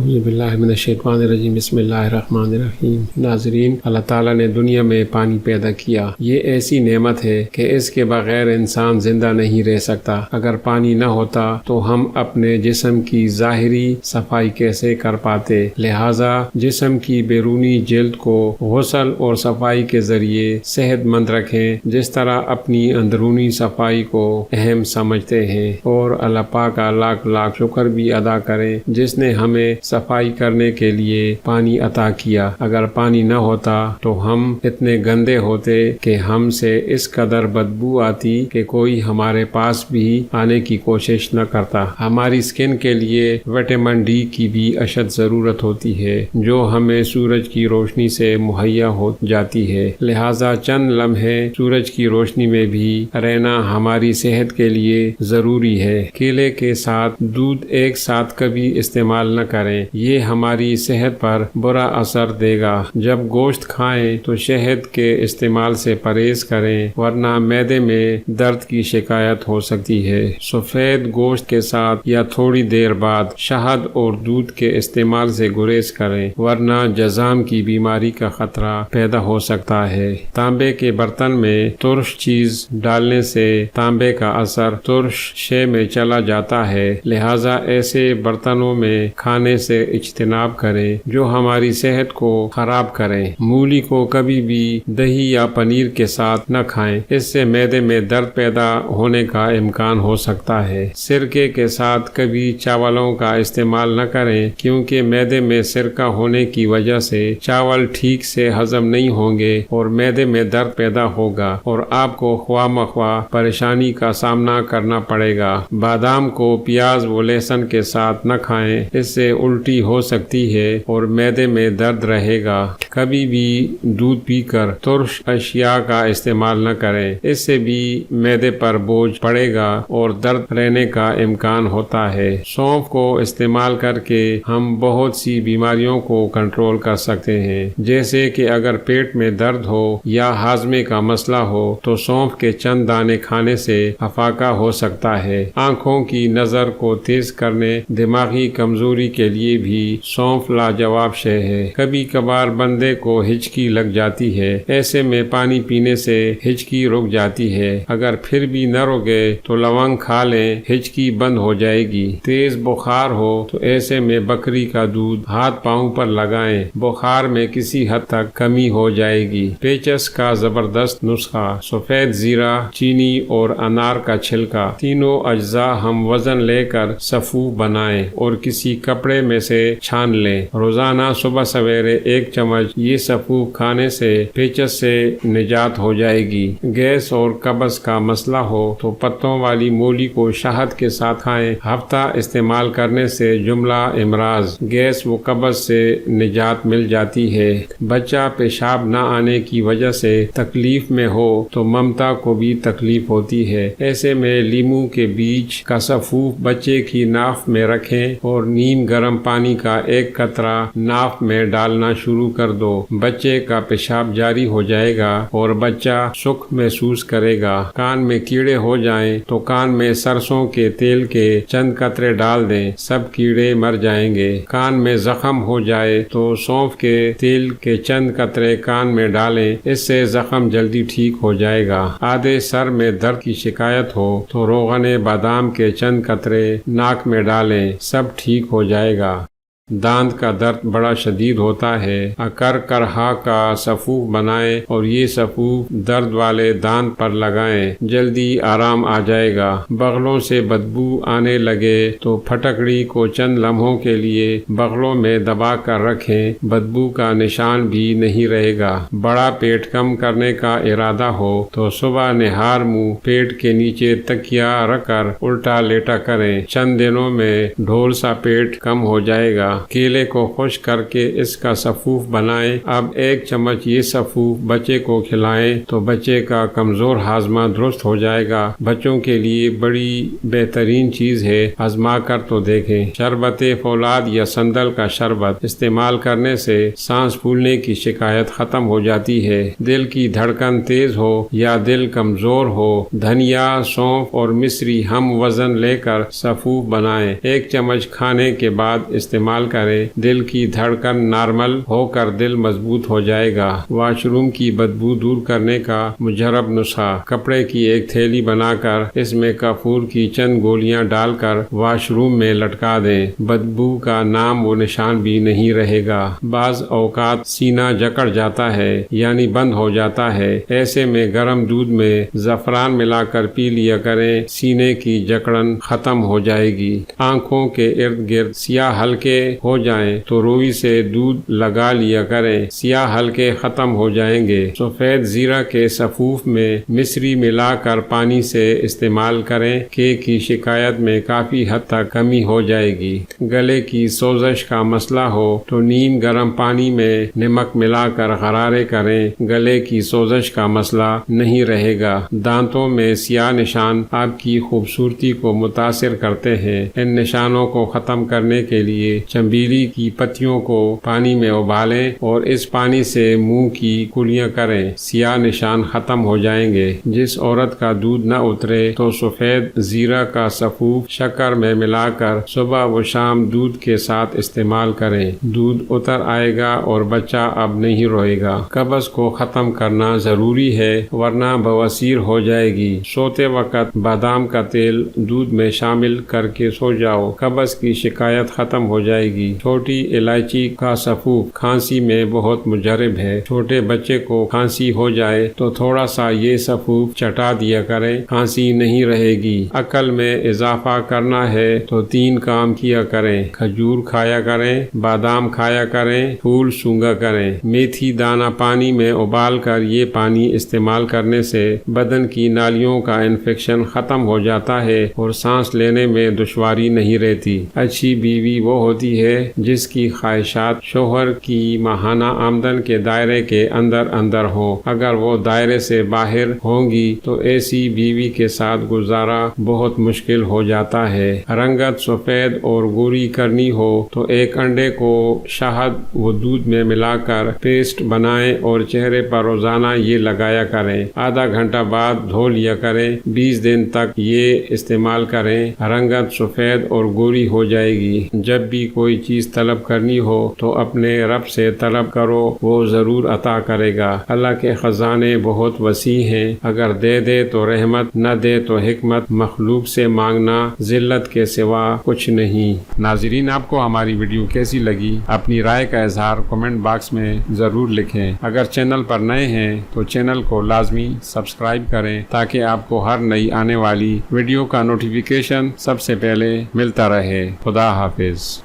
اعوذ باللہ من الشیطان الرجیم، بسم اللہ الرحمن الرحیم۔ ناظرین، اللہ تعالیٰ نے دنیا میں پانی پیدا کیا۔ یہ ایسی نعمت ہے کہ اس کے بغیر انسان زندہ نہیں رہ سکتا۔ اگر پانی نہ ہوتا تو ہم اپنے جسم کی ظاہری صفائی کیسے کر پاتے؟ لہٰذا جسم کی بیرونی جلد کو غسل اور صفائی کے ذریعے صحت مند رکھیں، جس طرح اپنی اندرونی صفائی کو اہم سمجھتے ہیں، اور اللہ پاک کا لاکھ لاکھ شکر بھی ادا کریں جس نے ہمیں صفائی کرنے کے لیے پانی عطا کیا۔ اگر پانی نہ ہوتا تو ہم اتنے گندے ہوتے کہ ہم سے اس قدر بدبو آتی کہ کوئی ہمارے پاس بھی آنے کی کوشش نہ کرتا۔ ہماری سکن کے لیے وٹامن ڈی کی بھی اشد ضرورت ہوتی ہے، جو ہمیں سورج کی روشنی سے مہیا ہو جاتی ہے۔ لہٰذا چند لمحے سورج کی روشنی میں بھی رہنا ہماری صحت کے لیے ضروری ہے۔ کیلے کے ساتھ دودھ ایک ساتھ کبھی استعمال نہ کریں، یہ ہماری صحت پر برا اثر دے گا۔ جب گوشت کھائیں تو شہد کے استعمال سے پرہیز کریں، ورنہ معدے میں درد کی شکایت ہو سکتی ہے۔ سفید گوشت کے ساتھ یا تھوڑی دیر بعد شہد اور دودھ کے استعمال سے گریز کریں، ورنہ جذام کی بیماری کا خطرہ پیدا ہو سکتا ہے۔ تانبے کے برتن میں ترش چیز ڈالنے سے تانبے کا اثر ترش شے میں چلا جاتا ہے، لہٰذا ایسے برتنوں میں کھانے سے اجتناب کریں جو ہماری صحت کو خراب کریں۔ مولی کو کبھی بھی دہی یا پنیر کے ساتھ نہ کھائیں، اس سے معدے میں درد پیدا ہونے کا امکان ہو سکتا ہے۔ سرکے کے ساتھ کبھی چاولوں کا استعمال نہ کریں، کیونکہ معدے میں سرکہ ہونے کی وجہ سے چاول ٹھیک سے ہضم نہیں ہوں گے اور معدے میں درد پیدا ہوگا اور آپ کو خواہ مخواہ پریشانی کا سامنا کرنا پڑے گا۔ بادام کو پیاز و لہسن کے ساتھ نہ کھائیں، اس سے الٹی ہو سکتی ہے اور معدے میں درد رہے گا۔ کبھی بھی دودھ پی کر ترش اشیاء کا استعمال نہ کریں، اس سے بھی معدے پر بوجھ پڑے گا اور درد رہنے کا امکان ہوتا ہے۔ سونف کو استعمال کر کے ہم بہت سی بیماریوں کو کنٹرول کر سکتے ہیں، جیسے کہ اگر پیٹ میں درد ہو یا ہاضمے کا مسئلہ ہو تو سونف کے چند دانے کھانے سے افاقہ ہو سکتا ہے۔ آنکھوں کی نظر کو تیز کرنے، دماغی کمزوری کے لیے بھی سونف لاجواب شے ہے۔ کبھی کبھار بندے کو ہچکی لگ جاتی ہے، ایسے میں پانی پینے سے ہچکی رک جاتی ہے۔ اگر پھر بھی نہ رکے تو لونگ کھا لیں، ہچکی بند ہو جائے گی۔ تیز بخار ہو تو ایسے میں بکری کا دودھ ہاتھ پاؤں پر لگائیں، بخار میں کسی حد تک کمی ہو جائے گی۔ پیچس کا زبردست نسخہ: سفید زیرہ، چینی اور انار کا چھلکا، تینوں اجزاء ہم وزن لے کر سفوف بنائیں اور کسی کپڑے میں سے چھان لیں۔ روزانہ صبح سویرے 1 چمچ یہ سفوف کھانے سے پیچس سے نجات ہو جائے گی۔ گیس اور قبض کا مسئلہ ہو تو پتوں والی مولی کو شہد کے ساتھ کھائیں۔ ہفتہ استعمال کرنے سے جملہ امراض، گیس و قبض سے نجات مل جاتی ہے۔ بچہ پیشاب نہ آنے کی وجہ سے تکلیف میں ہو تو ممتا کو بھی تکلیف ہوتی ہے، ایسے میں لیمو کے بیج کا سفوف بچے کی ناف میں رکھیں اور نیم گرم پانی کا 1 قطرہ ناف میں ڈالنا شروع کر دو۔ بچے کا پیشاب جاری ہو جائے گا اور بچہ سکھ محسوس کرے گا۔ کان میں کیڑے ہو جائیں تو کان میں سرسوں کے تیل کے چند قطرے ڈال دیں، سب کیڑے مر جائیں گے۔ کان میں زخم ہو جائے تو سونف کے تیل کے چند قطرے کان میں ڈالیں، اس سے زخم جلدی ٹھیک ہو جائے گا۔ آدھے سر میں درد کی شکایت ہو تو روغن بادام کے چند قطرے ناک میں ڈالیں، سب ٹھیک ہو جائے گا۔ دانت کا درد بڑا شدید ہوتا ہے، اکر کرہا کا سفوف بنائیں اور یہ سفوف درد والے دانت پر لگائیں، جلدی آرام آ جائے گا۔ بغلوں سے بدبو آنے لگے تو پھٹکڑی کو چند لمحوں کے لیے بغلوں میں دبا کر رکھیں، بدبو کا نشان بھی نہیں رہے گا۔ بڑا پیٹ کم کرنے کا ارادہ ہو تو صبح نہار منہ پیٹ کے نیچے تکیا رکھ کر الٹا لیٹا کریں، چند دنوں میں ڈھول سا پیٹ کم ہو جائے گا۔ کیلے کو خشک کر کے اس کا سفوف بنائیں۔ اب 1 چمچ یہ سفوف بچے کو کھلائیں تو بچے کا کمزور ہاضمہ درست ہو جائے گا۔ بچوں کے لیے بڑی بہترین چیز ہے، آزما کر تو دیکھیں۔ شربت فولاد یا سندل کا شربت استعمال کرنے سے سانس پھولنے کی شکایت ختم ہو جاتی ہے۔ دل کی دھڑکن تیز ہو یا دل کمزور ہو، دھنیا، سونف اور مصری ہم وزن لے کر سفوف بنائیں۔ 1 چمچ کھانے کے بعد استعمال کرے دل کی دھڑکن نارمل ہو کر دل مضبوط ہو جائے گا۔ واش روم کی بدبو دور کرنے کا مجرب نسخہ: کپڑے کی ایک تھیلی بنا کر اس میں کافور کی چند گولیاں ڈال کر واش روم میں لٹکا دیں، بدبو کا نام و نشان بھی نہیں رہے گا۔ بعض اوقات سینہ جکڑ جاتا ہے یعنی بند ہو جاتا ہے، ایسے میں گرم دودھ میں زعفران ملا کر پی لیا کریں، سینے کی جکڑن ختم ہو جائے گی۔ آنکھوں کے ارد گرد سیاہ حلقے ہو جائیں تو روئی سے دودھ لگا لیا کریں، سیاہ حلقے ختم ہو جائیں گے۔ سفید زیرہ کے صفوف میں مصری ملا کر پانی سے استعمال کریں، کی شکایت میں کافی حد تک کمی ہو جائے گی۔ گلے کی سوزش کا مسئلہ ہو تو نیم گرم پانی میں نمک ملا کر غرارے کریں، گلے کی سوزش کا مسئلہ نہیں رہے گا۔ دانتوں میں سیاہ نشان آپ کی خوبصورتی کو متاثر کرتے ہیں، ان نشانوں کو ختم کرنے کے لیے چنبیلی کی پتیوں کو پانی میں ابالیں اور اس پانی سے منہ کی کلیاں کریں، سیاہ نشان ختم ہو جائیں گے۔ جس عورت کا دودھ نہ اترے تو سفید زیرہ کا صفوف شکر میں ملا کر صبح و شام دودھ کے ساتھ استعمال کریں، دودھ اتر آئے گا اور بچہ اب نہیں روئے گا۔ قبض کو ختم کرنا ضروری ہے ورنہ بواسیر ہو جائے گی۔ سوتے وقت بادام کا تیل دودھ میں شامل کر کے سو جاؤ، قبض کی شکایت ختم ہو جائے گی۔ چھوٹی الائچی کا صفوف کھانسی میں بہت مجرب ہے، چھوٹے بچے کو کھانسی ہو جائے تو تھوڑا سا یہ صفوف چٹا دیا کریں، کھانسی نہیں رہے گی۔ عقل میں اضافہ کرنا ہے تو 3 کام کیا کریں: کھجور کھایا کریں، بادام کھایا کریں، پھول سونگھا کریں۔ میتھی دانہ پانی میں ابال کر یہ پانی استعمال کرنے سے بدن کی نالیوں کا انفیکشن ختم ہو جاتا ہے اور سانس لینے میں دشواری نہیں رہتی۔ اچھی بیوی وہ ہوتی ہے جس کی خواہشات شوہر کی ماہانہ آمدن کے دائرے کے اندر ہوں۔ اگر وہ دائرے سے باہر ہوں گی تو ایسی بیوی کے ساتھ گزارا بہت مشکل ہو جاتا ہے۔ رنگت سفید اور گوری کرنی ہو تو ایک انڈے کو شہد و دودھ میں ملا کر پیسٹ بنائیں اور چہرے پر روزانہ یہ لگایا کریں، آدھا گھنٹہ بعد دھو لیا کریں، 20 دن تک یہ استعمال کریں، رنگت سفید اور گوری ہو جائے گی۔ جب بھی کوئی چیز طلب کرنی ہو تو اپنے رب سے طلب کرو، وہ ضرور عطا کرے گا۔ اللہ کے خزانے بہت وسیع ہیں، اگر دے دے تو رحمت، نہ دے تو حکمت، مخلوق سے مانگنا ذلت کے سوا کچھ نہیں۔ ناظرین، آپ کو ہماری ویڈیو کیسی لگی؟ اپنی رائے کا اظہار کمنٹ باکس میں ضرور لکھیں۔ اگر چینل پر نئے ہیں تو چینل کو لازمی سبسکرائب کریں تاکہ آپ کو ہر نئی آنے والی ویڈیو کا نوٹیفیکیشن سب سے پہلے ملتا رہے۔ خدا حافظ۔